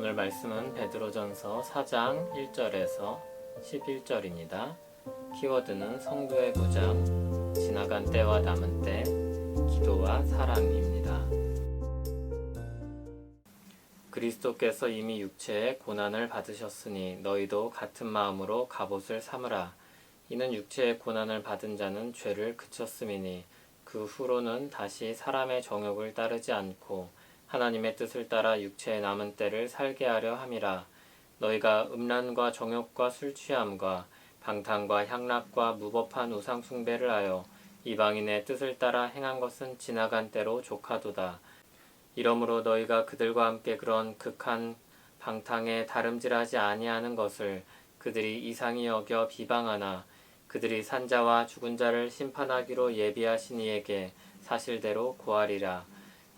오늘 말씀은 베드로전서 4장 1절에서 11절입니다. 키워드는 성도의 구장, 지나간 때와 남은 때, 기도와 사랑입니다. 그리스도께서 이미 육체의 고난을 받으셨으니 너희도 같은 마음으로 갑옷을 삼으라. 이는 육체의 고난을 받은 자는 죄를 그쳤음이니 그 후로는 다시 사람의 정욕을 따르지 않고 하나님의 뜻을 따라 육체의 남은 때를 살게 하려 함이라. 너희가 음란과 정욕과 술취함과 방탕과 향락과 무법한 우상 숭배를 하여 이방인의 뜻을 따라 행한 것은 지나간 때로 족하도다. 이러므로 너희가 그들과 함께 그런 극한 방탕에 다름질하지 아니하는 것을 그들이 이상히 여겨 비방하나 그들이 산자와 죽은 자를 심판하기로 예비하신 이에게 사실대로 고하리라.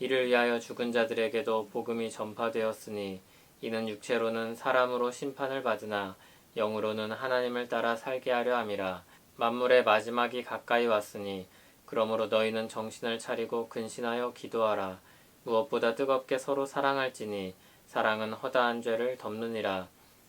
이를 위하여 죽은 자들에게도 복음이 전파되었으니 이는 육체로는 사람으로 심판을 받으나 영으로는 하나님을 따라 살게 하려 함이라. 만물의 마지막이 가까이 왔으니 그러므로 너희는 정신을 차리고 근신하여 기도하라. 무엇보다 뜨겁게 서로 사랑할지니 사랑은 허다한 죄를 덮느니라.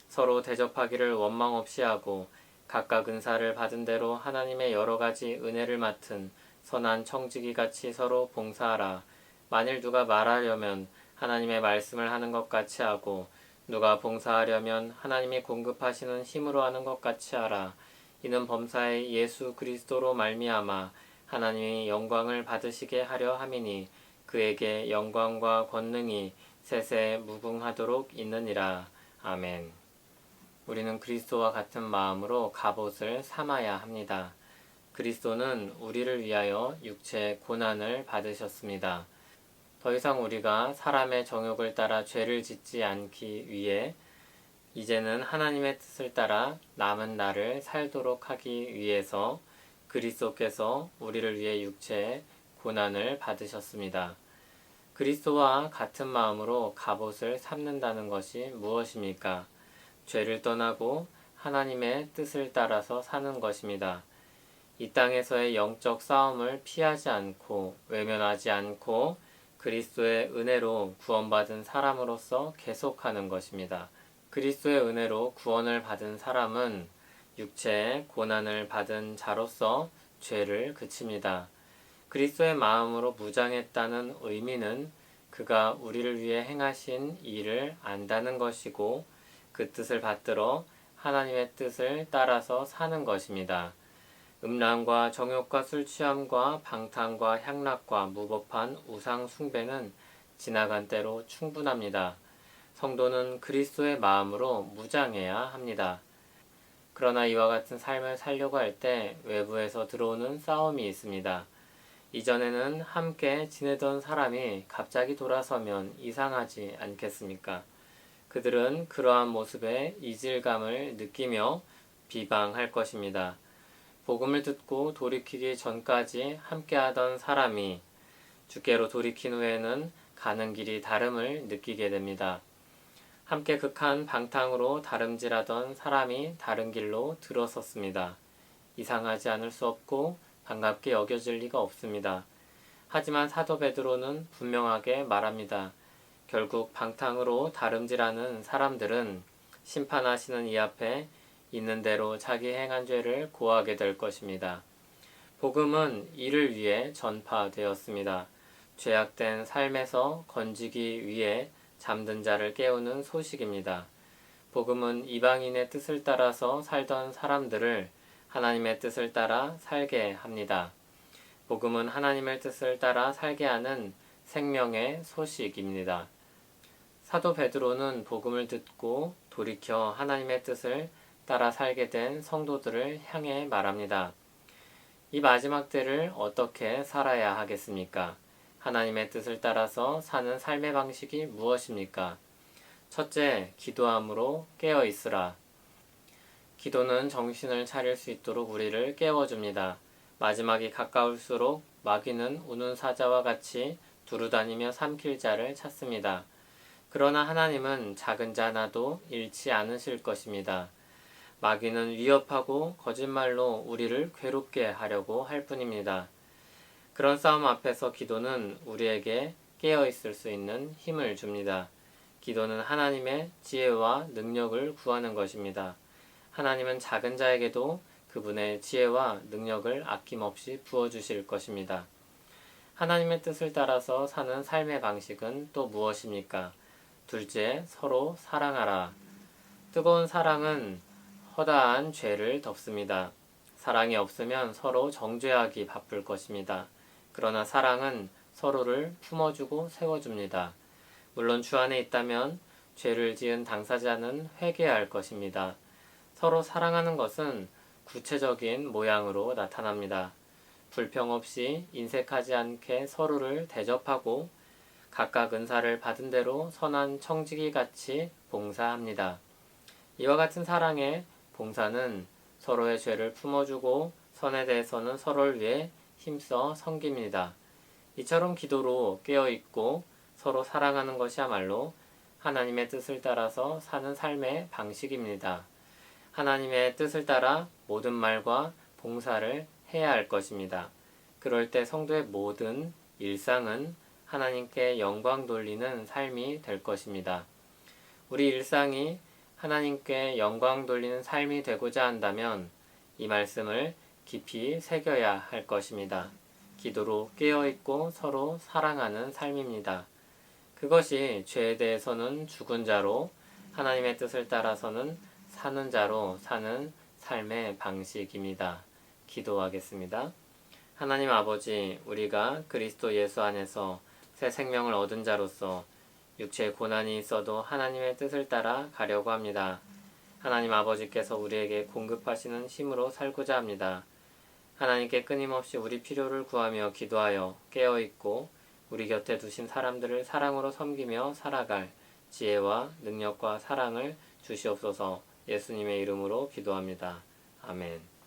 서로 대접하기를 원망 없이 하고 각각 은사를 받은 대로 하나님의 여러 가지 은혜를 맡은 선한 청지기 같이 서로 봉사하라. 만일 누가 말하려면 하나님의 말씀을 하는 것 같이 하고 누가 봉사하려면 하나님이 공급하시는 힘으로 하는 것 같이 하라. 이는 범사의 예수 그리스도로 말미암아 하나님이 영광을 받으시게 하려 함이니 그에게 영광과 권능이 세세 무궁하도록 있느니라. 아멘. 우리는 그리스도와 같은 마음으로 갑옷을 삼아야 합니다. 그리스도는 우리를 위하여 육체의 고난을 받으셨습니다. 더 이상 우리가 사람의 정욕을 따라 죄를 짓지 않기 위해 이제는 하나님의 뜻을 따라 남은 날을 살도록 하기 위해서 그리스도께서 우리를 위해 육체의 고난을 받으셨습니다. 그리스도와 같은 마음으로 갑옷을 삼는다는 것이 무엇입니까? 죄를 떠나고 하나님의 뜻을 따라서 사는 것입니다. 이 땅에서의 영적 싸움을 피하지 않고 외면하지 않고 그리스도의 은혜로 구원받은 사람으로서 계속하는 것입니다. 그리스도의 은혜로 구원을 받은 사람은 육체의 고난을 받은 자로서 죄를 그칩니다. 그리스도의 마음으로 무장했다는 의미는 그가 우리를 위해 행하신 일을 안다는 것이고 그 뜻을 받들어 하나님의 뜻을 따라서 사는 것입니다. 음란과 정욕과 술취함과 방탕과 향락과 무법한 우상 숭배는 지나간 때로 충분합니다. 성도는 그리스도의 마음으로 무장해야 합니다. 그러나 이와 같은 삶을 살려고 할 때 외부에서 들어오는 싸움이 있습니다. 이전에는 함께 지내던 사람이 갑자기 돌아서면 이상하지 않겠습니까? 그들은 그러한 모습에 이질감을 느끼며 비방할 것입니다. 복음을 듣고 돌이키기 전까지 함께하던 사람이 주께로 돌이킨 후에는 가는 길이 다름을 느끼게 됩니다. 함께 극한 방탕으로 다름질하던 사람이 다른 길로 들어섰습니다. 이상하지 않을 수 없고 반갑게 여겨질 리가 없습니다. 하지만 사도 베드로는 분명하게 말합니다. 결국 방탕으로 다름질하는 사람들은 심판하시는 이 앞에 있는 대로 자기 행한 죄를 고하게 될 것입니다. 복음은 이를 위해 전파되었습니다. 죄악된 삶에서 건지기 위해 잠든 자를 깨우는 소식입니다. 복음은 이방인의 뜻을 따라서 살던 사람들을 하나님의 뜻을 따라 살게 합니다. 복음은 하나님의 뜻을 따라 살게 하는 생명의 소식입니다. 사도 베드로는 복음을 듣고 돌이켜 하나님의 뜻을 따라 살게 된 성도들을 향해 말합니다. 이 마지막 때를 어떻게 살아야 하겠습니까? 하나님의 뜻을 따라서 사는 삶의 방식이 무엇입니까? 첫째, 기도함으로 깨어 있으라. 기도는 정신을 차릴 수 있도록 우리를 깨워줍니다. 마지막이 가까울수록 마귀는 우는 사자와 같이 두루다니며 삼킬 자를 찾습니다. 그러나 하나님은 작은 자 하나도 잃지 않으실 것입니다. 마귀는 위협하고 거짓말로 우리를 괴롭게 하려고 할 뿐입니다. 그런 싸움 앞에서 기도는 우리에게 깨어 있을 수 있는 힘을 줍니다. 기도는 하나님의 지혜와 능력을 구하는 것입니다. 하나님은 작은 자에게도 그분의 지혜와 능력을 아낌없이 부어주실 것입니다. 하나님의 뜻을 따라서 사는 삶의 방식은 또 무엇입니까? 둘째, 서로 사랑하라. 뜨거운 사랑은 허다한 죄를 덮습니다. 사랑이 없으면 서로 정죄하기 바쁠 것입니다. 그러나 사랑은 서로를 품어주고 세워줍니다. 물론 주 안에 있다면 죄를 지은 당사자는 회개할 것입니다. 서로 사랑하는 것은 구체적인 모양으로 나타납니다. 불평 없이 인색하지 않게 서로를 대접하고 각각 은사를 받은 대로 선한 청지기 같이 봉사합니다. 이와 같은 사랑의 봉사는 서로의 죄를 품어주고 선에 대해서는 서로를 위해 힘써 섬깁니다. 이처럼 기도로 깨어있고 서로 사랑하는 것이야말로 하나님의 뜻을 따라서 사는 삶의 방식입니다. 하나님의 뜻을 따라 모든 말과 봉사를 해야 할 것입니다. 그럴 때 성도의 모든 일상은 하나님께 영광 돌리는 삶이 될 것입니다. 우리 일상이 하나님께 영광 돌리는 삶이 되고자 한다면 이 말씀을 깊이 새겨야 할 것입니다. 기도로 깨어있고 서로 사랑하는 삶입니다. 그것이 죄에 대해서는 죽은 자로 하나님의 뜻을 따라서는 사는 자로 사는 삶의 방식입니다. 기도하겠습니다. 하나님 아버지, 우리가 그리스도 예수 안에서 새 생명을 얻은 자로서 육체의 고난이 있어도 하나님의 뜻을 따라 가려고 합니다. 하나님 아버지께서 우리에게 공급하시는 힘으로 살고자 합니다. 하나님께 끊임없이 우리 필요를 구하며 기도하여 깨어있고 우리 곁에 두신 사람들을 사랑으로 섬기며 살아갈 지혜와 능력과 사랑을 주시옵소서. 예수님의 이름으로 기도합니다. 아멘.